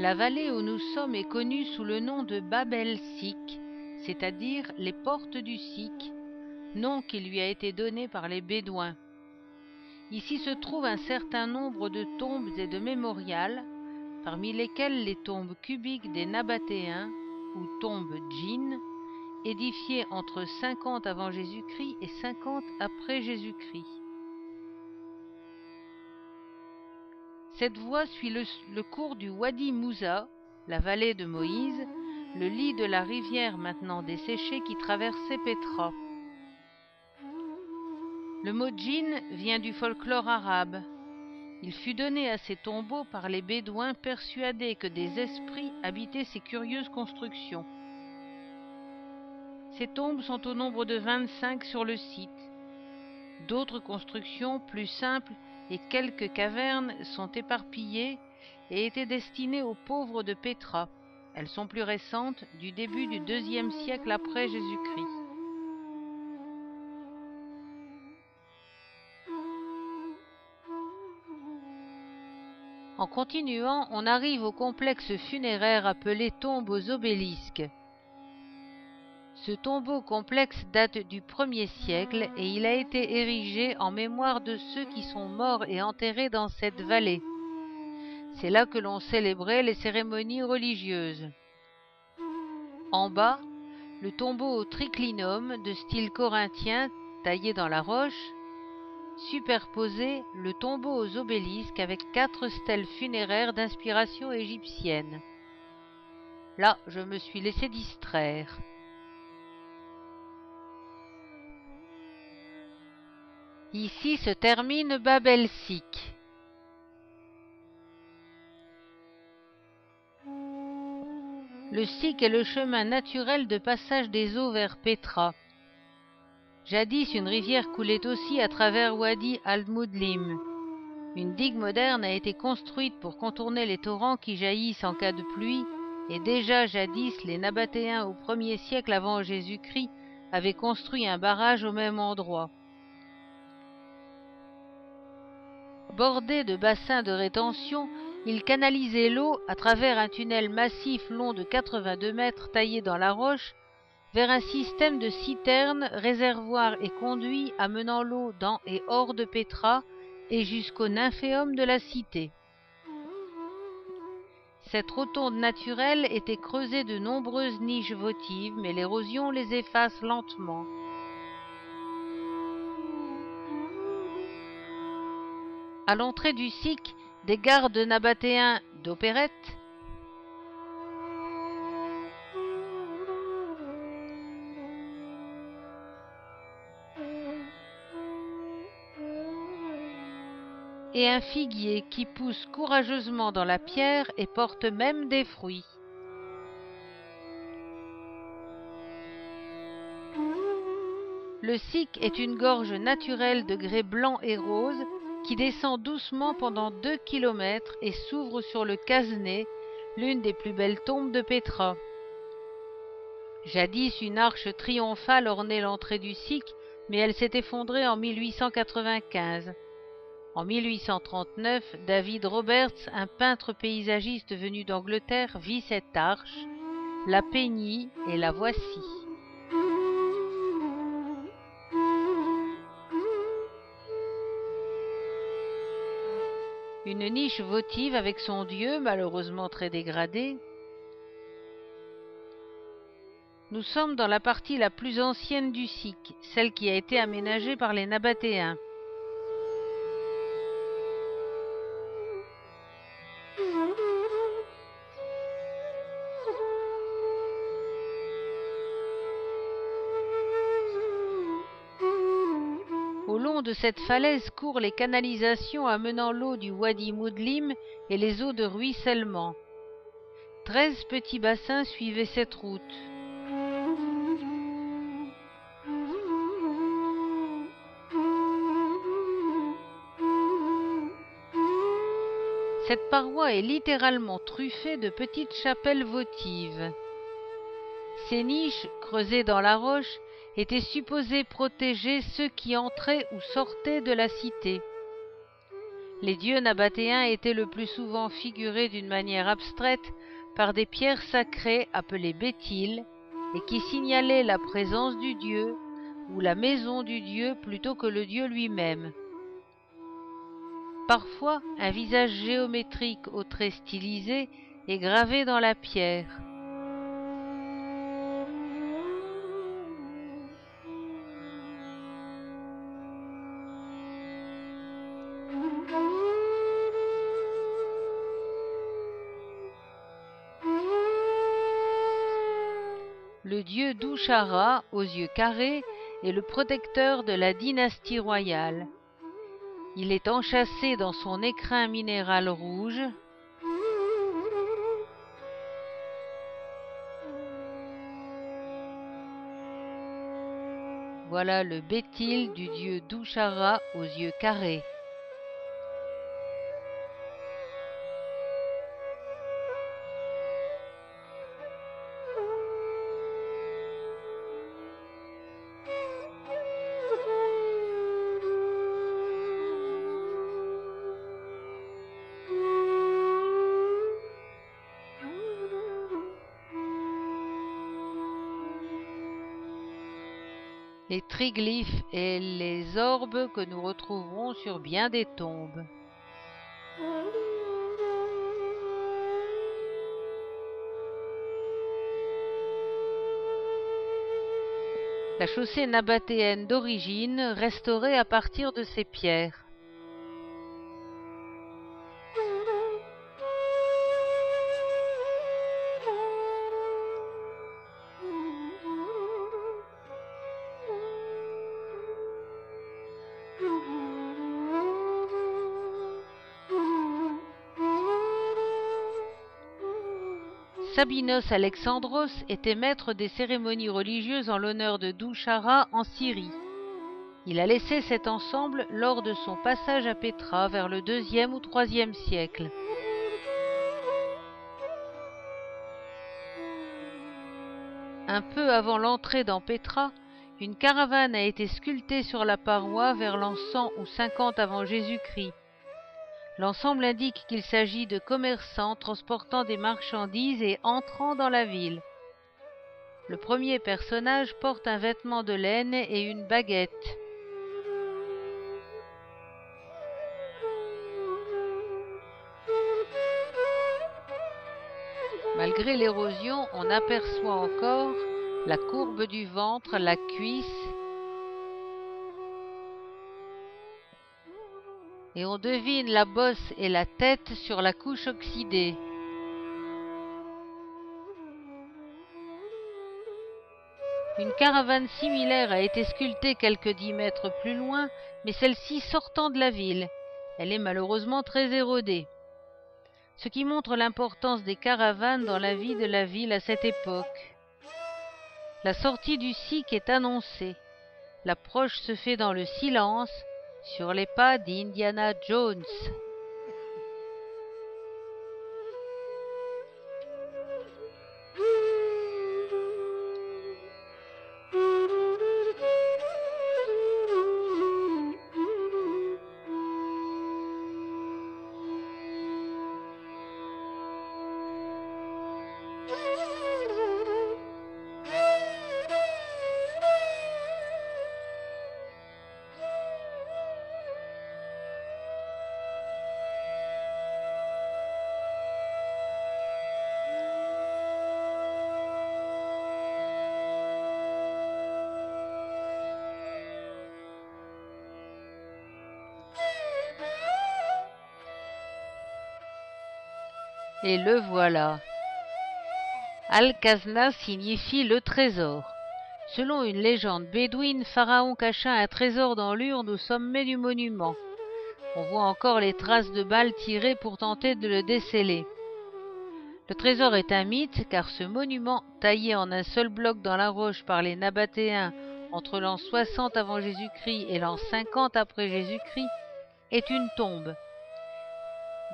La vallée où nous sommes est connue sous le nom de Bab el-Sik, c'est-à-dire les portes du Sik, nom qui lui a été donné par les Bédouins. Ici se trouve un certain nombre de tombes et de mémorials, parmi lesquels les tombes cubiques des Nabatéens, ou tombes djinns, édifiées entre 50 avant Jésus-Christ et 50 après Jésus-Christ. Cette voie suit le cours du Wadi Moussa, la vallée de Moïse, le lit de la rivière maintenant desséchée qui traversait Pétra. Le mot djinn vient du folklore arabe. Il fut donné à ces tombeaux par les Bédouins persuadés que des esprits habitaient ces curieuses constructions. Ces tombes sont au nombre de 25 sur le site. D'autres constructions plus simples et quelques cavernes sont éparpillées et étaient destinées aux pauvres de Pétra. Elles sont plus récentes, du début du IIe siècle après Jésus-Christ. En continuant, on arrive au complexe funéraire appelé tombe aux obélisques. Ce tombeau complexe date du 1er siècle et il a été érigé en mémoire de ceux qui sont morts et enterrés dans cette vallée. C'est là que l'on célébrait les cérémonies religieuses. En bas, le tombeau au triclinum de style corinthien taillé dans la roche, superposé le tombeau aux obélisques avec 4 stèles funéraires d'inspiration égyptienne. Là, je me suis laissé distraire. Ici se termine Bab el-Sik. Le Sik est le chemin naturel de passage des eaux vers Pétra. Jadis, une rivière coulait aussi à travers Wadi al-Moudlim. Une digue moderne a été construite pour contourner les torrents qui jaillissent en cas de pluie, et déjà jadis, les Nabatéens au 1er siècle avant Jésus-Christ avaient construit un barrage au même endroit. Bordé de bassins de rétention, il canalisait l'eau à travers un tunnel massif long de 82 mètres taillé dans la roche vers un système de citernes, réservoirs et conduits amenant l'eau dans et hors de Pétra et jusqu'au nymphéum de la cité. Cette rotonde naturelle était creusée de nombreuses niches votives, mais l'érosion les efface lentement. À l'entrée du Sik, des gardes nabatéens d'opérette et un figuier qui pousse courageusement dans la pierre et porte même des fruits. Le Sik est une gorge naturelle de grès blanc et rose qui descend doucement pendant 2 kilomètres et s'ouvre sur le Casné, l'une des plus belles tombes de Pétra. Jadis, une arche triomphale ornait l'entrée du Sik, mais elle s'est effondrée en 1895. En 1839, David Roberts, un peintre paysagiste venu d'Angleterre, vit cette arche, la peignit et la voici. Une niche votive avec son dieu, malheureusement très dégradé. Nous sommes dans la partie la plus ancienne du Sik, celle qui a été aménagée par les Nabatéens. Au long de cette falaise courent les canalisations amenant l'eau du Wadi Moudlim et les eaux de ruissellement. 13 petits bassins suivaient cette route. Cette paroi est littéralement truffée de petites chapelles votives. Ces niches, creusées dans la roche, étaient supposées protéger ceux qui entraient ou sortaient de la cité. Les dieux nabatéens étaient le plus souvent figurés d'une manière abstraite par des pierres sacrées appelées bétiles et qui signalaient la présence du dieu ou la maison du dieu plutôt que le dieu lui-même. Parfois, un visage géométrique aux traits stylisés est gravé dans la pierre. Le dieu Dushara, aux yeux carrés, est le protecteur de la dynastie royale. Il est enchâssé dans son écrin minéral rouge. Voilà le bétil du dieu Dushara aux yeux carrés. Les triglyphes et les orbes que nous retrouverons sur bien des tombes. La chaussée nabatéenne d'origine restaurée à partir de ces pierres. Sabinos Alexandros était maître des cérémonies religieuses en l'honneur de Dushara en Syrie. Il a laissé cet ensemble lors de son passage à Pétra vers le IIe ou IIIe siècle. Un peu avant l'entrée dans Pétra, une caravane a été sculptée sur la paroi vers l'an 100 ou 50 avant Jésus-Christ. L'ensemble indique qu'il s'agit de commerçants transportant des marchandises et entrant dans la ville. Le premier personnage porte un vêtement de laine et une baguette. Malgré l'érosion, on aperçoit encore la courbe du ventre, la cuisse, et on devine la bosse et la tête sur la couche oxydée. Une caravane similaire a été sculptée quelques 10 mètres plus loin, mais celle-ci sortant de la ville. Elle est malheureusement très érodée, ce qui montre l'importance des caravanes dans la vie de la ville à cette époque. La sortie du sikh est annoncée. L'approche se fait dans le silence, sur les pas d'Indiana Jones. Et le voilà. Al-Khazna signifie le trésor. Selon une légende bédouine, Pharaon cacha un trésor dans l'urne au sommet du monument. On voit encore les traces de balles tirées pour tenter de le déceler. Le trésor est un mythe car ce monument, taillé en un seul bloc dans la roche par les Nabatéens entre l'an 60 avant Jésus-Christ et l'an 50 après Jésus-Christ, est une tombe.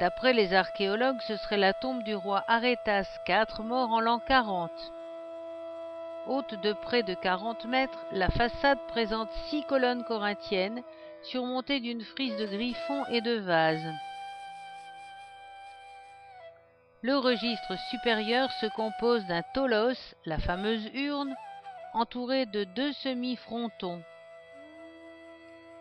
D'après les archéologues, ce serait la tombe du roi Arétas IV, mort en l'an 40. Haute de près de 40 mètres, la façade présente 6 colonnes corinthiennes surmontée d'une frise de griffons et de vases. Le registre supérieur se compose d'un tholos, la fameuse urne, entourée de 2 semi-frontons.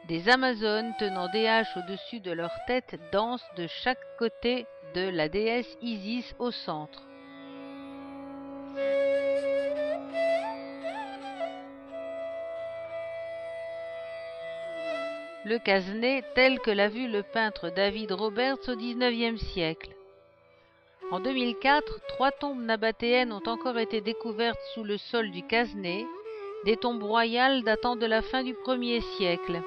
Des Amazones tenant des haches au-dessus de leur tête dansent de chaque côté de la déesse Isis au centre. Le casenet tel que l'a vu le peintre David Roberts au XIXe siècle. En 2004, 3 tombes nabatéennes ont encore été découvertes sous le sol du casenet, des tombes royales datant de la fin du 1er siècle.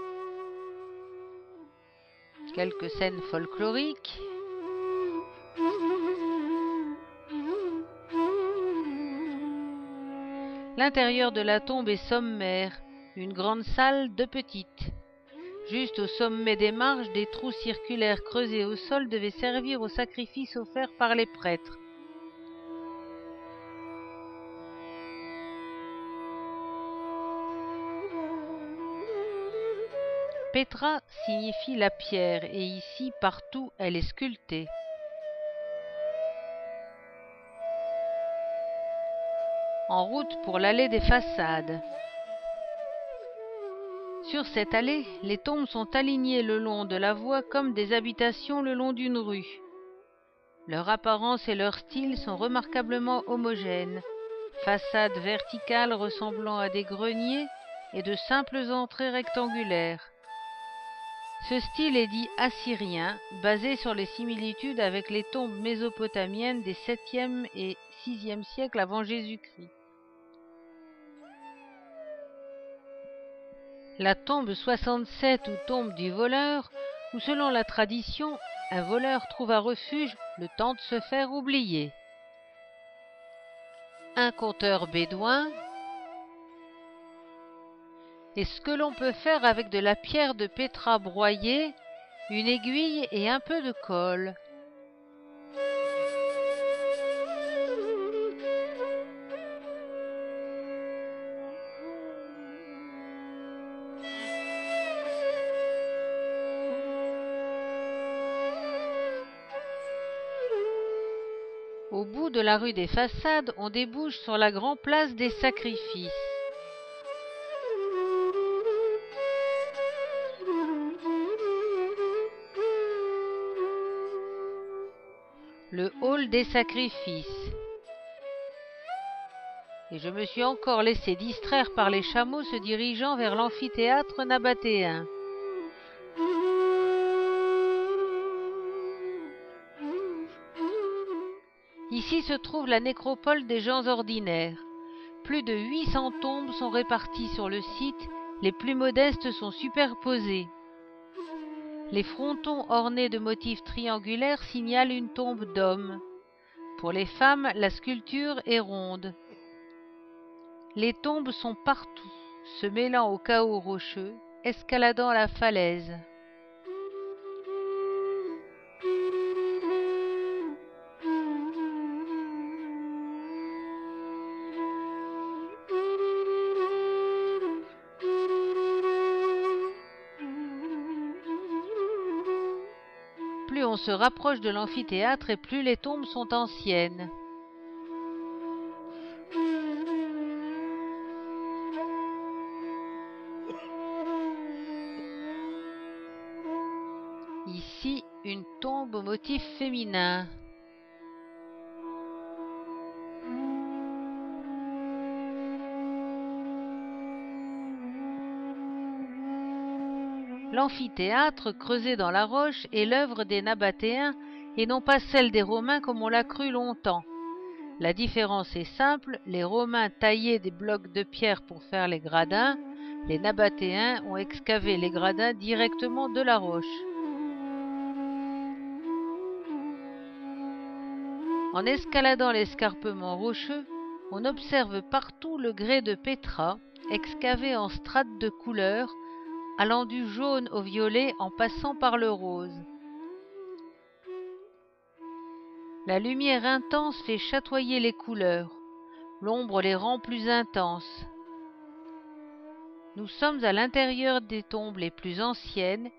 Quelques scènes folkloriques. L'intérieur de la tombe est sommaire, une grande salle, 2 petites. Juste au sommet des marches, des trous circulaires creusés au sol devaient servir aux sacrifices offerts par les prêtres. Petra signifie la pierre et ici, partout, elle est sculptée. En route pour l'allée des façades. Sur cette allée, les tombes sont alignées le long de la voie comme des habitations le long d'une rue. Leur apparence et leur style sont remarquablement homogènes, façades verticales ressemblant à des greniers et de simples entrées rectangulaires. Ce style est dit assyrien, basé sur les similitudes avec les tombes mésopotamiennes des 7e et 6e siècles avant Jésus-Christ. La tombe 67 ou tombe du voleur, où selon la tradition, un voleur trouve un refuge le temps de se faire oublier. Un conteur bédouin. Et ce que l'on peut faire avec de la pierre de Petra broyée, une aiguille et un peu de colle. Au bout de la rue des Façades, on débouche sur la grande place des sacrifices. Le hall des sacrifices. Et je me suis encore laissé distraire par les chameaux se dirigeant vers l'amphithéâtre nabatéen. Ici se trouve la nécropole des gens ordinaires. Plus de 800 tombes sont réparties sur le site, les plus modestes sont superposées. Les frontons ornés de motifs triangulaires signalent une tombe d'homme. Pour les femmes, la sculpture est ronde. Les tombes sont partout, se mêlant au chaos rocheux, escaladant la falaise. Plus on se rapproche de l'amphithéâtre et plus les tombes sont anciennes. Ici, une tombe au motif féminin. L'amphithéâtre, creusé dans la roche, est l'œuvre des Nabatéens et non pas celle des Romains comme on l'a cru longtemps. La différence est simple, les Romains taillaient des blocs de pierre pour faire les gradins, les Nabatéens ont excavé les gradins directement de la roche. En escaladant l'escarpement rocheux, on observe partout le grès de Petra, excavé en strates de couleurs, allant du jaune au violet en passant par le rose. La lumière intense fait chatoyer les couleurs, l'ombre les rend plus intenses. Nous sommes à l'intérieur des tombes les plus anciennes,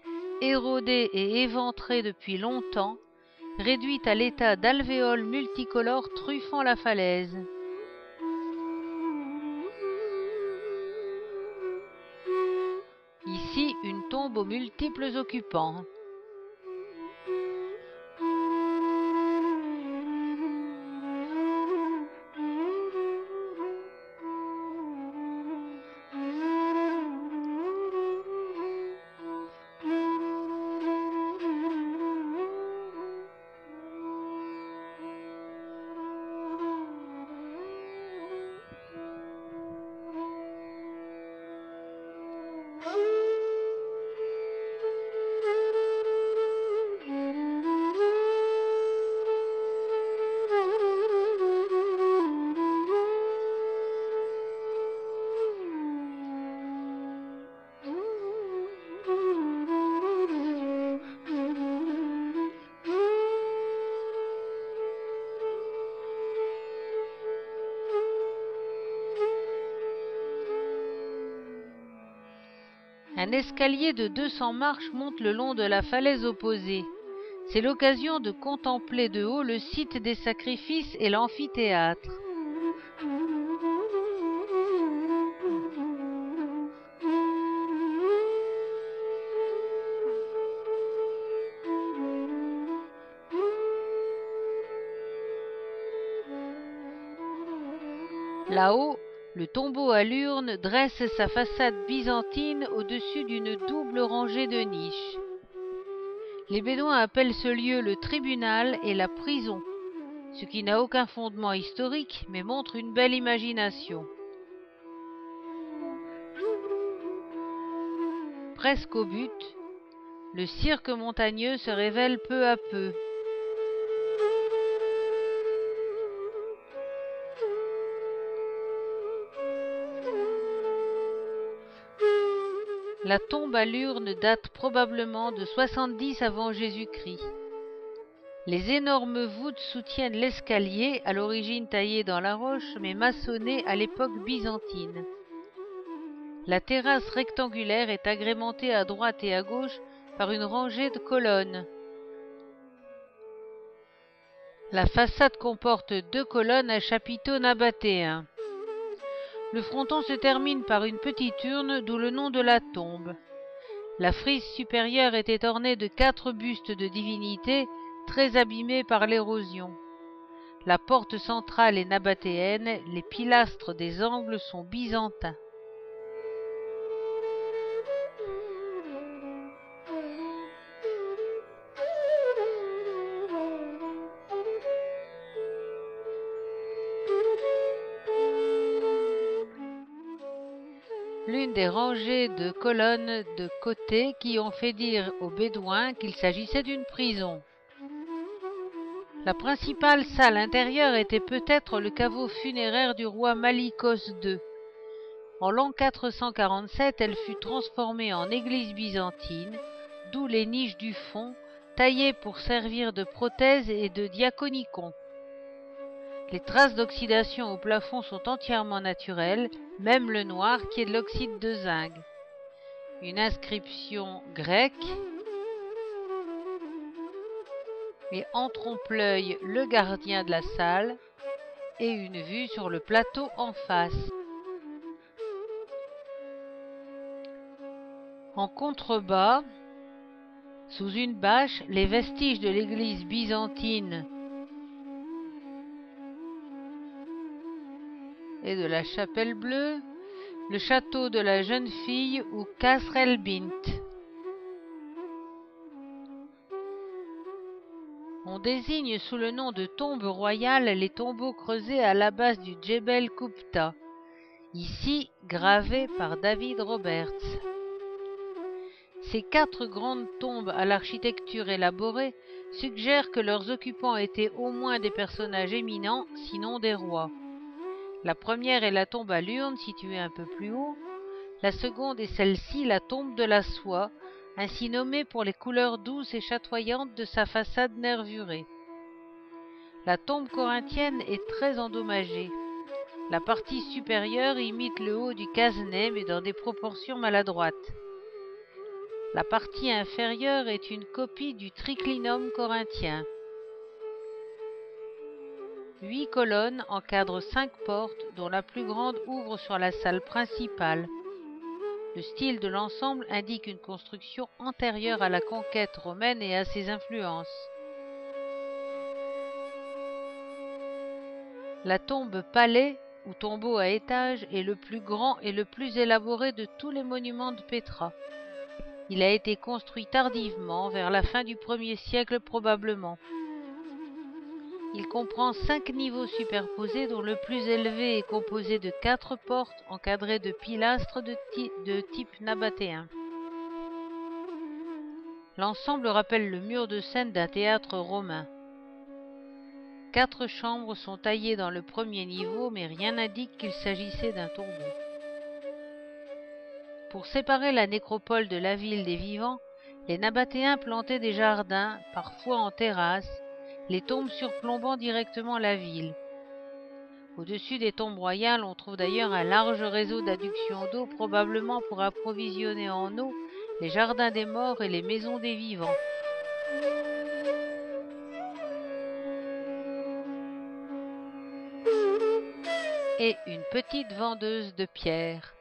érodées et éventrées depuis longtemps, réduites à l'état d'alvéoles multicolores truffant la falaise. Ici, une tombe aux multiples occupants. Un escalier de 200 marches monte le long de la falaise opposée. C'est l'occasion de contempler de haut le site des sacrifices et l'amphithéâtre. Là-haut, le tombeau à l'urne dresse sa façade byzantine au-dessus d'une double rangée de niches. Les Bédouins appellent ce lieu le tribunal et la prison, ce qui n'a aucun fondement historique, mais montre une belle imagination. Presque au but, le cirque montagneux se révèle peu à peu. La tombe à l'urne date probablement de 70 avant Jésus-Christ. Les énormes voûtes soutiennent l'escalier, à l'origine taillé dans la roche, mais maçonné à l'époque byzantine. La terrasse rectangulaire est agrémentée à droite et à gauche par une rangée de colonnes. La façade comporte 2 colonnes à chapiteaux nabatéens. Le fronton se termine par une petite urne, d'où le nom de la tombe. La frise supérieure était ornée de 4 bustes de divinités très abîmés par l'érosion. La porte centrale est nabatéenne, les pilastres des angles sont byzantins. L'une des rangées de colonnes de côté qui ont fait dire aux Bédouins qu'il s'agissait d'une prison. La principale salle intérieure était peut-être le caveau funéraire du roi Malikos II. En l'an 447, elle fut transformée en église byzantine, d'où les niches du fond, taillées pour servir de prothèse et de diaconicon. Les traces d'oxydation au plafond sont entièrement naturelles, même le noir qui est de l'oxyde de zinc. Une inscription grecque et en trompe-l'œil le gardien de la salle et une vue sur le plateau en face. En contrebas, sous une bâche, les vestiges de l'église byzantine et de la chapelle bleue, le château de la jeune fille ou Kasr el-Bint. On désigne sous le nom de tombe royale les tombeaux creusés à la base du Djebel Kubta, ici gravés par David Roberts. Ces 4 grandes tombes à l'architecture élaborée suggèrent que leurs occupants étaient au moins des personnages éminents, sinon des rois. La première est la tombe à l'urne, située un peu plus haut. La seconde est celle-ci, la tombe de la soie, ainsi nommée pour les couleurs douces et chatoyantes de sa façade nervurée. La tombe corinthienne est très endommagée. La partie supérieure imite le haut du casenet, mais dans des proportions maladroites. La partie inférieure est une copie du triclinum corinthien. 8 colonnes encadrent 5 portes, dont la plus grande ouvre sur la salle principale. Le style de l'ensemble indique une construction antérieure à la conquête romaine et à ses influences. La tombe palais, ou tombeau à étage, est le plus grand et le plus élaboré de tous les monuments de Pétra. Il a été construit tardivement, vers la fin du 1er siècle probablement. Il comprend 5 niveaux superposés dont le plus élevé est composé de 4 portes encadrées de pilastres de type nabatéen. L'ensemble rappelle le mur de scène d'un théâtre romain. 4 chambres sont taillées dans le premier niveau, mais rien n'indique qu'il s'agissait d'un tombeau. Pour séparer la nécropole de la ville des vivants, les Nabatéens plantaient des jardins, parfois en terrasse, les tombes surplombant directement la ville. Au-dessus des tombes royales, on trouve d'ailleurs un large réseau d'adduction d'eau, probablement pour approvisionner en eau les jardins des morts et les maisons des vivants. Et une petite vendeuse de pierres.